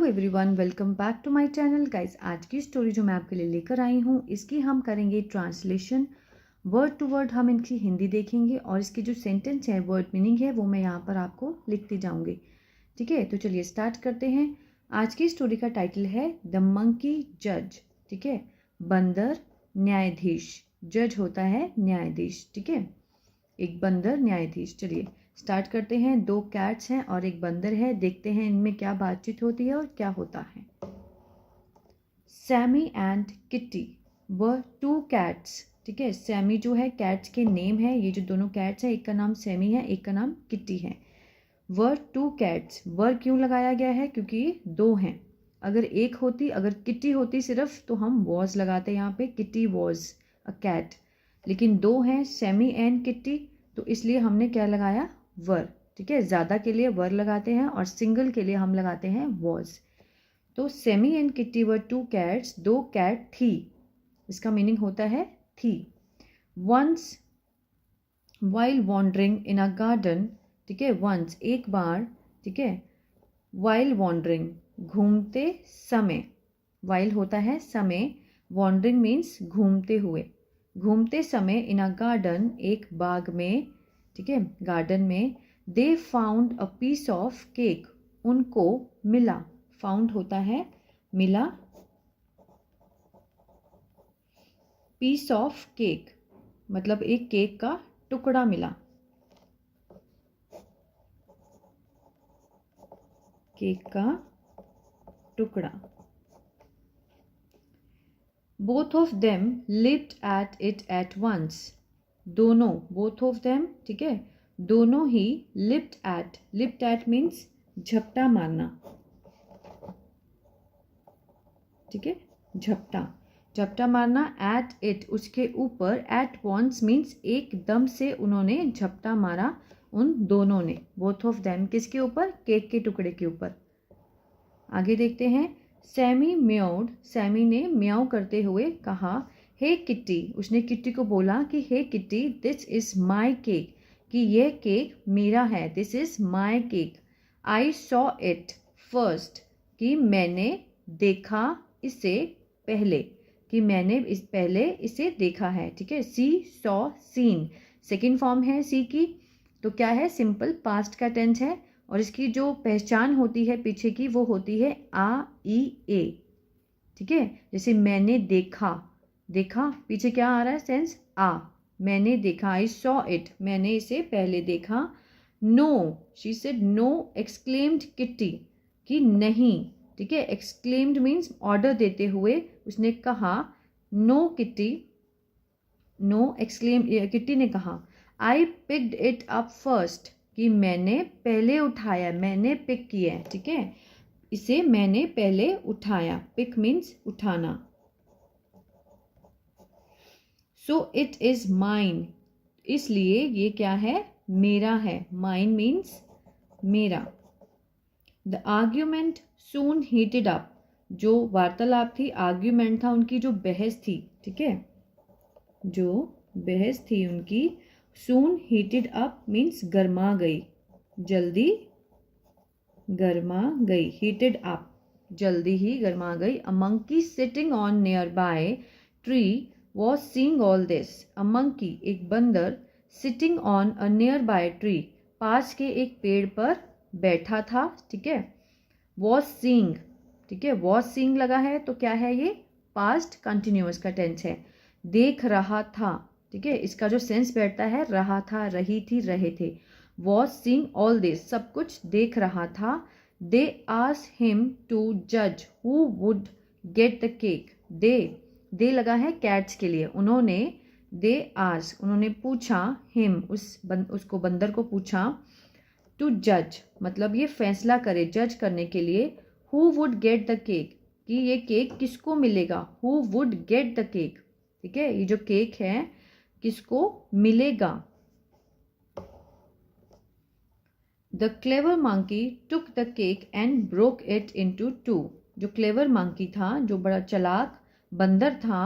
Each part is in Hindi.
Everyone, welcome back to my channel guys. आज की स्टोरी जो मैं आपके लिए लेकर आई हूँ, इसकी हम करेंगे ट्रांसलेशन। वर्ड टू वर्ड हम इनकी हिंदी देखेंगे और इसकी जो सेंटेंस है, वर्ड मीनिंग है, वो मैं यहाँ पर आपको लिखती जाऊँगी। ठीक है, तो चलिए स्टार्ट करते हैं। आज की स्टोरी का टाइटल है द मंकी जज। ठीक है, बंदर न्यायाधीश। जज होता है न्यायाधीश। ठीक है, एक बंदर न्यायाधीश। चलिए स्टार्ट करते हैं। दो कैट्स हैं और एक बंदर है। देखते हैं इनमें क्या बातचीत होती है और क्या होता है। Sammy and Kitty were two cats. ठीक है, सैमी जो है कैट्स के नेम है। ये जो दोनों कैट्स हैं, एक का नाम सैमी है, एक का नाम किट्टी है। वर टू कैट्स, वर क्यों लगाया गया है? क्योंकि दो हैं। अगर किट्टी होती सिर्फ, तो हम वॉज लगाते यहाँ पे, किट्टी वॉज अ कैट। लेकिन दो हैं, सैमी एंड किट्टी, तो इसलिए हमने क्या लगाया? वर। ठीक है, ज़्यादा के लिए वर लगाते हैं और सिंगल के लिए हम लगाते हैं वॉज। तो Sammy and Kitty were two cats, दो कैट थी। इसका मीनिंग होता है थी। Once while wandering in a garden. ठीक है, वंस एक बार। ठीक है, वाइल वॉन्डरिंग घूमते समय। वाइल होता है समय, वॉन्डरिंग मीन्स घूमते हुए। घूमते समय इन अ गार्डन, एक बाग में। ठीक है, गार्डन में। They found a piece of cake, उनको मिला। फाउंड होता है मिला, पीस ऑफ केक मतलब एक केक का टुकड़ा मिला। केक का टुकड़ा। Both of them lived at it at once. दोनों, बोथ ऑफ देम, ठीक है, दोनों ही लिव्ड एट मीन्स झपटा मारना। ठीक है, झपटा मारना। एट इट, उसके ऊपर। एट वंस मीन्स एकदम से उन्होंने झपटा मारा, उन दोनों ने। बोथ ऑफ देम किसके ऊपर? केक के टुकड़े के ऊपर। आगे देखते हैं। सैमी म्याउड, सैमी ने म्याऊ करते हुए कहा, हे किट्टी, उसने किट्टी को बोला कि hey Kitty, this is my cake, कि यह केक मेरा है। This is my cake. I saw it first, कि मैंने देखा इसे पहले, कि मैंने पहले इसे देखा है। ठीक है, सी सॉ सीन, सेकेंड फॉर्म है सी की, तो क्या है? सिंपल पास्ट का टेंस है। और इसकी जो पहचान होती है पीछे की, वो होती है आ ई ए। ठीक है, जैसे मैंने देखा, देखा पीछे क्या आ रहा है? सेंस आ। मैंने देखा, आई सॉ इट, मैंने इसे पहले देखा। No, she said no, exclaimed Kitty, कि नहीं। ठीक है, एक्सक्लेम्ड मीन्स ऑर्डर देते हुए उसने कहा। नो किट्टी, नो एक्सक्लेम, किट्टी ने कहा। I picked it up first, कि मैंने पहले उठाया, मैंने पिक किया है। ठीक है, इसे मैंने पहले उठाया। पिक मीन्स उठाना। सो इट इज माइन, इसलिए ये क्या है? मेरा है। माइन मीन्स मेरा। The argument soon heated up, जो वार्तालाप थी, आर्ग्यूमेंट था उनकी जो बहस थी। ठीक है, जो बहस थी उनकी, सून हीटेड अप मीन्स गर्मा गई, जल्दी गर्मा गई। हीटेड अप, जल्दी ही गर्मा गई। A monkey sitting on nearby tree was seeing all this. A monkey, एक बंदर, sitting on a nearby tree, पास के एक पेड़ पर बैठा था। ठीक है, वॉज सीइंग, ठीक है, वॉज सीइंग लगा है, तो क्या है ये? पास्ट कंटिन्यूअस का टेंस है। देख रहा था। ठीक है, इसका जो सेंस बैठता है, रहा था, रही थी, रहे थे। वॉज सीइंग ऑल दिस, सब कुछ देख रहा था। दे आस्क्ड हिम टू जज who would get the cake. दे लगा है कैट्स के लिए। उन्होंने, दे आस्क्ड, उन्होंने पूछा, हिम उसको, बंदर को पूछा, टू जज मतलब ये फैसला करे, जज करने के लिए। Who would get the cake, कि ये केक किसको मिलेगा? Who would get the cake. ठीक है, ये जो केक है किसको मिलेगा? The clever monkey took the cake and broke it into two. जो क्लेवर मंकी था, जो बड़ा चालाक बंदर था,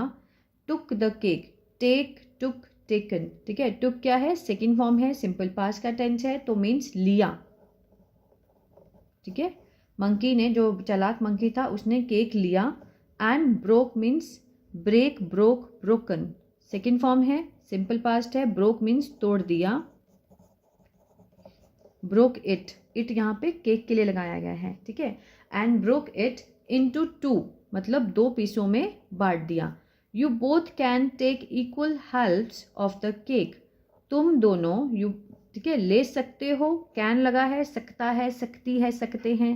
took the cake, take, took, taken. ठीक है, टुक क्या है? सेकंड फॉर्म है, सिंपल पास्ट का टेंस है, तो मीन्स लिया। ठीक है, मंकी ने, जो चालाक मंकी था, उसने केक लिया। And broke means break, broke, broken. Second form है, सिंपल पास्ट है। ब्रोक मीन्स तोड़ दिया। ब्रोक इट, इट यहाँ पे केक के लिए लगाया गया है, ठीक है। एंड ब्रोक इट इनटू 2 मतलब 2 पीसों में बांट दिया। You both can take equal halves of the cake, तुम दोनों, यू, ठीक है, ले सकते हो। कैन लगा है, सकता है, सकती है, सकते हैं।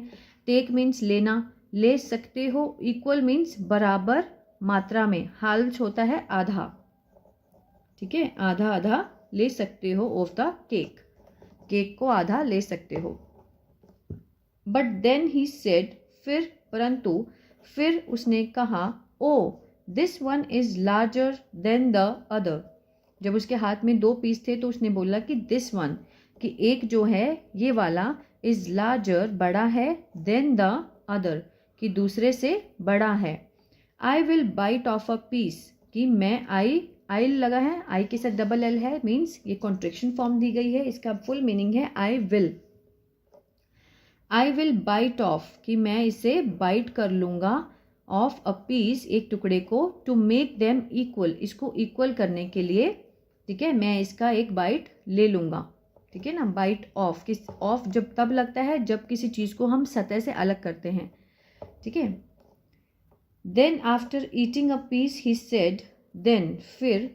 टेक मीन्स लेना, ले सकते हो। इक्वल मीन्स बराबर मात्रा में। हेल्प्स होता है आधा, ठीक है, आधा आधा ले सकते हो ऑफ द केक, केक को आधा ले सकते हो। बट देन ही सेड, फिर, परंतु, फिर उसने कहा, oh this one is larger than the other. जब उसके हाथ में 2 पीस थे तो उसने बोला कि दिस वन, कि एक जो है ये वाला, इज लार्जर बड़ा है, देन द अदर कि दूसरे से बड़ा है। I will bite off a piece, कि मैं, आई लगा है, आई के साथ डबल एल है, मीन्स ये कॉन्ट्रैक्शन फॉर्म दी गई है। इसका फुल मीनिंग है आई विल बाइट ऑफ, कि मैं इसे बाइट कर लूँगा, ऑफ अ पीस एक टुकड़े को, टू मेक देम इक्वल इसको इक्वल करने के लिए, ठीक है, मैं इसका एक बाइट ले लूँगा, ठीक है ना। बाइट ऑफ, किस ऑफ जब तब लगता है जब किसी चीज़ को हम सतह से अलग करते हैं, ठीक है। Then after eating a piece he said, then फिर,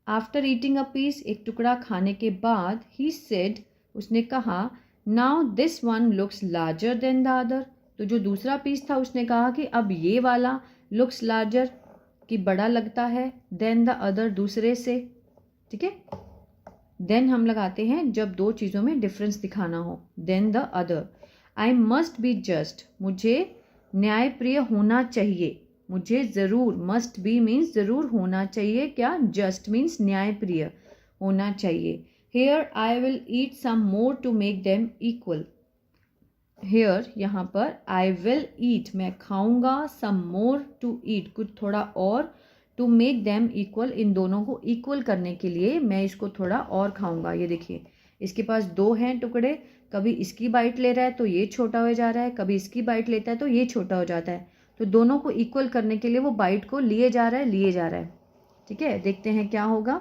आफ्टर ईटिंग अ पीस एक टुकड़ा खाने के बाद, ही सेड उसने कहा, now this one looks larger than the other, तो जो दूसरा पीस था उसने कहा कि अब ये वाला लुक्स लार्जर कि बड़ा लगता है, देन द अदर दूसरे से, ठीक है। देन हम लगाते हैं जब 2 चीज़ों में डिफरेंस दिखाना हो, then the other. I must be just, मुझे न्यायप्रिय होना चाहिए, मुझे ज़रूर, मस्ट बी मीन्स ज़रूर होना चाहिए, क्या, जस्ट मीन्स न्यायप्रिय होना चाहिए। Here I will eat some more to make them equal, here यहाँ पर, आई विल ईट मैं खाऊंगा, सम मोर टू ईट कुछ थोड़ा और, टू मेक देम इक्वल इन दोनों को इक्वल करने के लिए मैं इसको थोड़ा और खाऊंगा। ये देखिए इसके पास 2 हैं टुकड़े, कभी इसकी बाइट ले रहा है तो ये छोटा हो जा रहा है, कभी इसकी बाइट लेता है तो ये छोटा हो जाता है, तो दोनों को इक्वल करने के लिए वो बाइट को लिए जा रहा है, ठीक है। देखते हैं क्या होगा।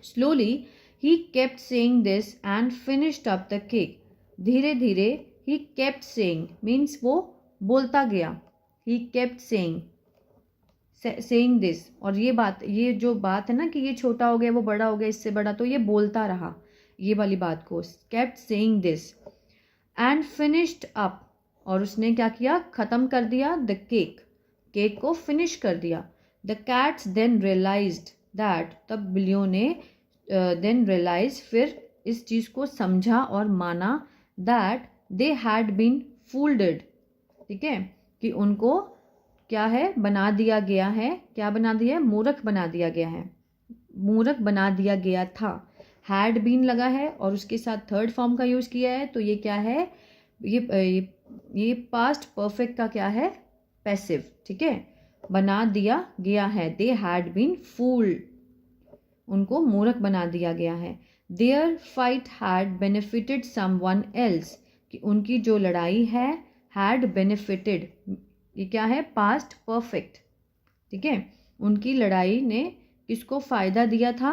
Slowly he kept saying this and finished up the cake, धीरे धीरे, ही केप्ट सेइंग मीन्स वो बोलता गया, ही केप्ट सेइंग दिस, और ये जो बात है ना कि ये छोटा हो गया, वो बड़ा हो गया, इससे बड़ा, तो ये बोलता रहा ये वाली बात को, kept saying this and finished up, और उसने क्या किया, ख़त्म कर दिया, द केक को फिनिश कर दिया। The cats then realized that, तब बिल्लियों ने देन रियलाइज फिर इस चीज़ को समझा और माना, दैट दे हैड बीन फूल्डेड, ठीक है, कि उनको क्या है, बना दिया गया है, क्या बना दिया है, मूर्ख बना दिया गया है, मूर्ख बना दिया गया था। हैड बीन लगा है और उसके साथ थर्ड फॉर्म का यूज़ किया है, तो ये क्या है, ये पास्ट परफेक्ट का क्या है, पैसिव, ठीक है, बना दिया गया है। दे हैड बीन फूल्ड, उनको मूर्ख बना दिया गया है। Their fight had benefited someone else, कि उनकी जो लड़ाई है, हैड बेनिफिटेड, ये क्या है, पास्ट परफेक्ट, ठीक है, उनकी लड़ाई ने किसको फ़ायदा दिया था,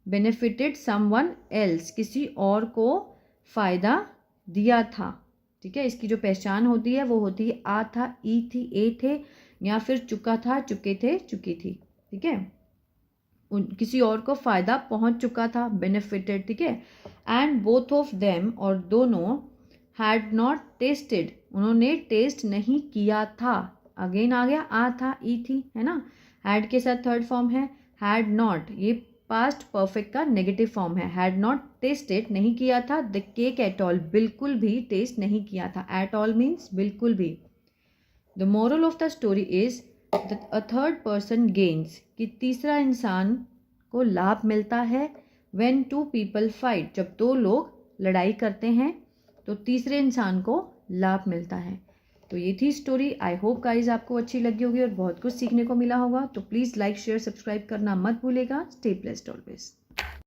बेनिफिटेड समवन एल्स, किसी और को फ़ायदा दिया था, ठीक है। इसकी जो पहचान होती है वो होती है आ था, ई थी, ए थे, या फिर चुका था, चुके थे, चुकी थी, ठीक है, किसी और को फ़ायदा पहुंच चुका था, बेनिफिटेड, ठीक है। एंड बोथ ऑफ देम, और दोनों, हैड नॉट टेस्टेड, उन्होंने टेस्ट नहीं किया था, अगेन आ गया आ था, ई थी, है ना, हैड के साथ थर्ड फॉर्म है, हैड नॉट, ये पास्ट परफेक्ट का नेगेटिव फॉर्म है, हैड नॉट टेस्टेड नहीं किया था, द केक एट ऑल, बिल्कुल भी टेस्ट नहीं किया था, एट ऑल मीन्स बिल्कुल भी। The moral of the story is that a third person gains, कि तीसरा इंसान को लाभ मिलता है, व्हेन 2 पीपल फाइट, जब 2 लोग लड़ाई करते हैं तो तीसरे इंसान को लाभ मिलता है। तो ये थी स्टोरी। आई होप गाइज आपको अच्छी लगी होगी और बहुत कुछ सीखने को मिला होगा। तो प्लीज़ लाइक, शेयर, सब्सक्राइब करना मत भूलेगा। Stay blessed always.